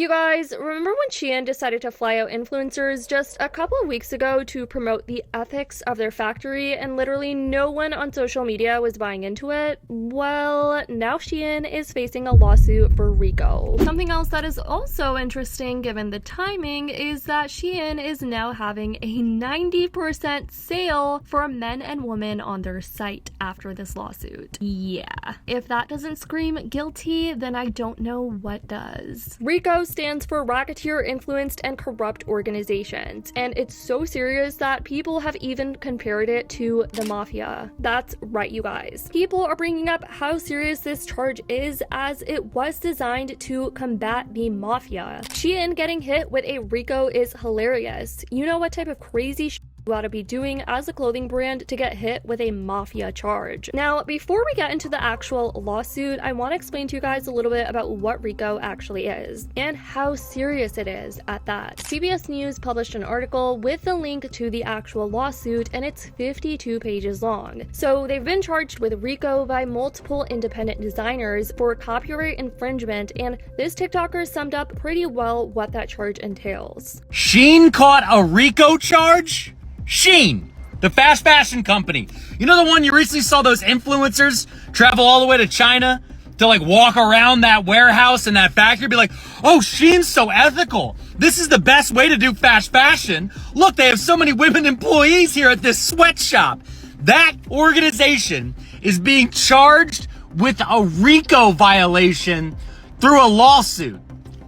You guys, remember when SHEIN decided to fly out influencers just a couple of weeks ago to promote the ethics of their factory and literally no one on social media was buying into it? Well, now SHEIN is facing a lawsuit for RICO. Something else that is also interesting given the timing is that SHEIN is now having a 90% sale for men and women on their site after this lawsuit. Yeah, if that doesn't scream guilty, then I don't know what does. RICO stands for Racketeer Influenced and Corrupt Organizations, and it's so serious that people have even compared it to the mafia. That's right, you guys. People are bringing up how serious this charge is, as it was designed to combat the mafia. SHEIN getting hit with a RICO is hilarious. You know what type of crazy shit you ought to be doing as a clothing brand to get hit with a mafia charge. Now, before we get into the actual lawsuit, I want to explain to you guys a little bit about what RICO actually is and how serious it is at that. CBS News published an article with a link to the actual lawsuit, and it's 52 pages long. So they've been charged with RICO by multiple independent designers for copyright infringement, and this TikToker summed up pretty well what that charge entails. SHEIN caught a RICO charge? SHEIN, the fast fashion company. You know the one you recently saw those influencers travel all the way to China to like walk around that warehouse and that factory, be like, oh, SHEIN's so ethical. This is the best way to do fast fashion. Look, they have so many women employees here at this sweatshop. That organization is being charged with a RICO violation through a lawsuit.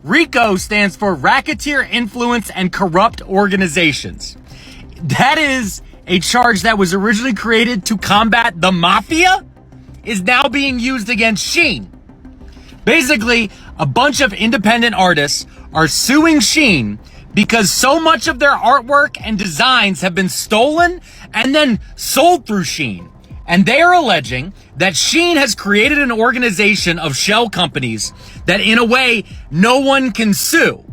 RICO stands for Racketeer Influence and Corrupt Organizations. That is a charge that was originally created to combat the mafia, is now being used against SHEIN. Basically, a bunch of independent artists are suing SHEIN because so much of their artwork and designs have been stolen and then sold through SHEIN. And they are alleging that SHEIN has created an organization of shell companies that in a way no one can sue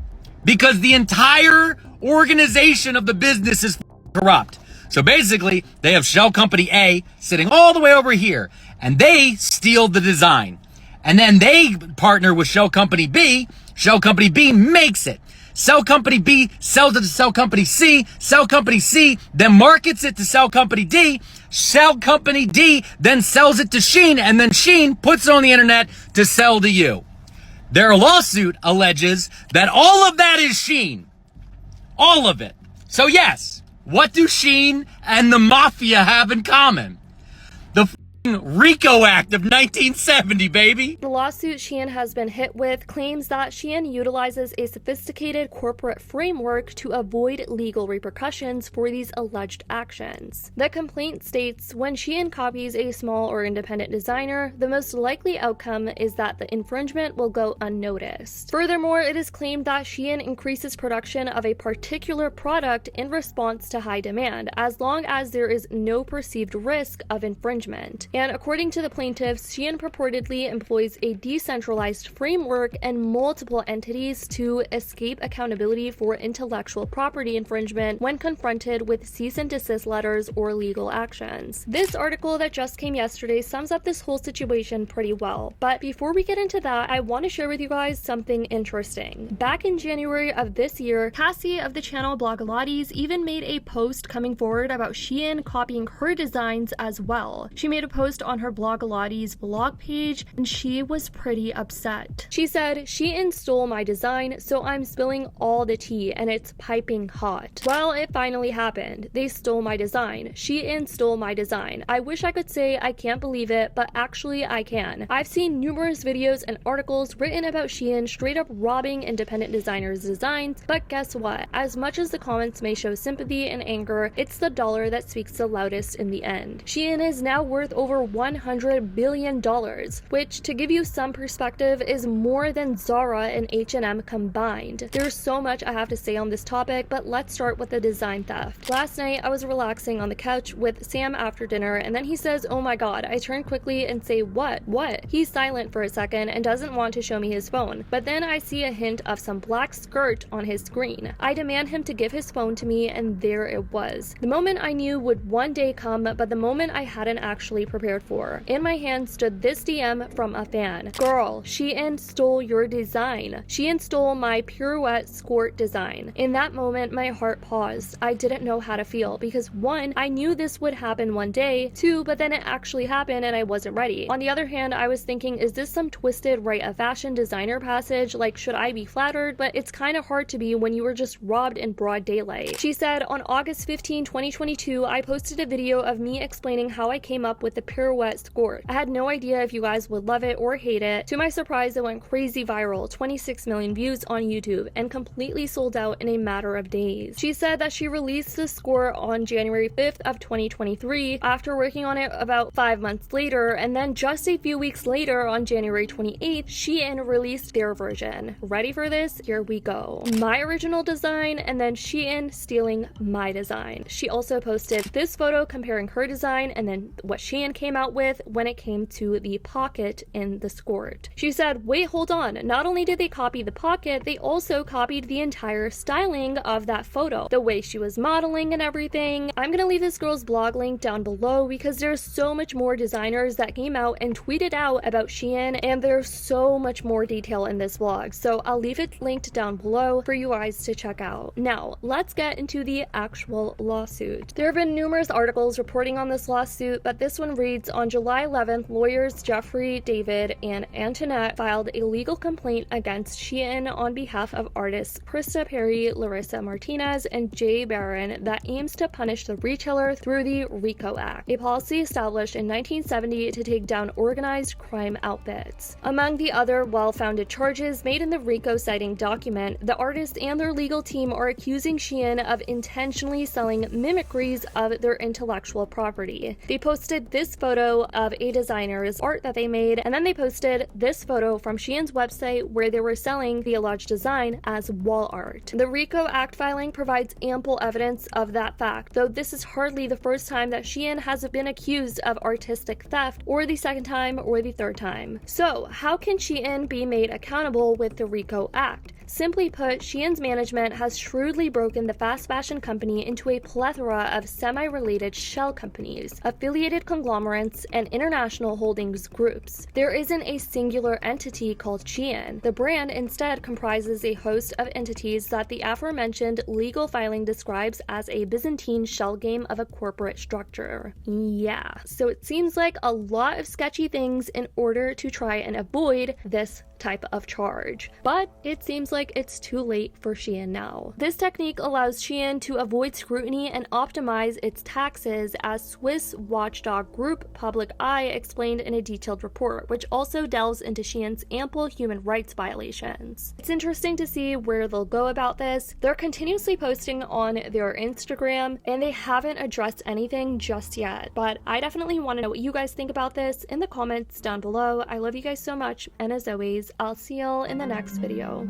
because the entire organization of the business is corrupt. So basically, they have shell company A sitting all the way over here, and they steal the design. And then they partner with shell company B. Shell company B makes it. Shell company B sells it to shell company C. Shell company C then markets it to shell company D. Shell company D then sells it to SHEIN, and then SHEIN puts it on the internet to sell to you. Their lawsuit alleges that all of that is SHEIN. All of it. So yes, what do SHEIN and the mafia have in common? The RICO Act of 1970, baby. The lawsuit SHEIN has been hit with claims that SHEIN utilizes a sophisticated corporate framework to avoid legal repercussions for these alleged actions. The complaint states when SHEIN copies a small or independent designer, the most likely outcome is that the infringement will go unnoticed. Furthermore, it is claimed that SHEIN increases production of a particular product in response to high demand, as long as there is no perceived risk of infringement. And according to the plaintiffs, SHEIN purportedly employs a decentralized framework and multiple entities to escape accountability for intellectual property infringement when confronted with cease and desist letters or legal actions. This article that just came yesterday sums up this whole situation pretty well. But before we get into that, I want to share with you guys something interesting. Back in January of this year, Cassie of the channel Blogilates even made a post coming forward about SHEIN copying her designs as well. She made a post on her Blogilates blog page, and she was pretty upset. She said, "SHEIN stole my design, so I'm spilling all the tea and it's piping hot." Well, it finally happened. They stole my design. SHEIN stole my design. I wish I could say I can't believe it, but actually I can. I've seen numerous videos and articles written about SHEIN straight up robbing independent designers' designs, but guess what? As much as the comments may show sympathy and anger, it's the dollar that speaks the loudest in the end. SHEIN is now worth over $100 billion, which, to give you some perspective, is more than Zara and H&M combined. There's so much I have to say on this topic, but let's start with the design theft. Last night, I was relaxing on the couch with Sam after dinner, and then he says, "Oh my god." I turn quickly and say, "What? What?" He's silent for a second and doesn't want to show me his phone, but then I see a hint of some black skirt on his screen. I demand him to give his phone to me, and there it was. The moment I knew would one day come, but the moment I hadn't actually prepared prepared for. In my hand stood this DM from a fan. Girl, SHEIN stole your design. SHEIN stole my pirouette skirt design. In that moment, my heart paused. I didn't know how to feel because 1, I knew this would happen one day, 2, but then it actually happened and I wasn't ready. On the other hand, I was thinking, is this some twisted right of fashion designer passage? Like, should I be flattered? But it's kind of hard to be when you were just robbed in broad daylight. She said, on August 15, 2022, I posted a video of me explaining how I came up with the pirouette skirt. I had no idea if you guys would love it or hate it. To my surprise, it went crazy viral, 26 million views on YouTube, and completely sold out in a matter of days. She said that she released the skirt on January 5th of 2023 after working on it about 5 months later, and then just a few weeks later on January 28th, SHEIN released their version. Ready for this? Here we go. My original design and then SHEIN stealing my design. She also posted this photo comparing her design and then what SHEIN came out with when it came to the pocket in the skirt. She said, wait, hold on. Not only did they copy the pocket, they also copied the entire styling of that photo. The way she was modeling and everything. I'm gonna leave this girl's blog link down below because there's so much more designers that came out and tweeted out about SHEIN, and there's so much more detail in this vlog. So I'll leave it linked down below for you guys to check out. Now, let's get into the actual lawsuit. There have been numerous articles reporting on this lawsuit, but this one reads, on July 11th, lawyers Jeffrey, David, and Antoinette filed a legal complaint against SHEIN on behalf of artists Krista Perry, Larissa Martinez, and Jay Barron that aims to punish the retailer through the RICO Act, a policy established in 1970 to take down organized crime outfits. Among the other well-founded charges made in the RICO citing document, the artists and their legal team are accusing SHEIN of intentionally selling mimicries of their intellectual property. They posted this photo of a designer's art that they made, and then they posted this photo from SHEIN's website where they were selling the alleged design as wall art. The RICO Act filing provides ample evidence of that fact, though this is hardly the first time that SHEIN has been accused of artistic theft, or the second time, or the third time. So, how can SHEIN be made accountable with the RICO Act? Simply put, SHEIN's management has shrewdly broken the fast fashion company into a plethora of semi-related shell companies, affiliated conglomerates, and international holdings groups. There isn't a singular entity called SHEIN. The brand instead comprises a host of entities that the aforementioned legal filing describes as a Byzantine shell game of a corporate structure. Yeah, so it seems like a lot of sketchy things in order to try and avoid this type of charge. But it seems like it's too late for SHEIN now. This technique allows SHEIN to avoid scrutiny and optimize its taxes, as Swiss watchdog group Public Eye explained in a detailed report, which also delves into SHEIN's ample human rights violations. It's interesting to see where they'll go about this. They're continuously posting on their Instagram, and they haven't addressed anything just yet. But I definitely want to know what you guys think about this in the comments down below. I love you guys so much, and as always, I'll see y'all in the next video.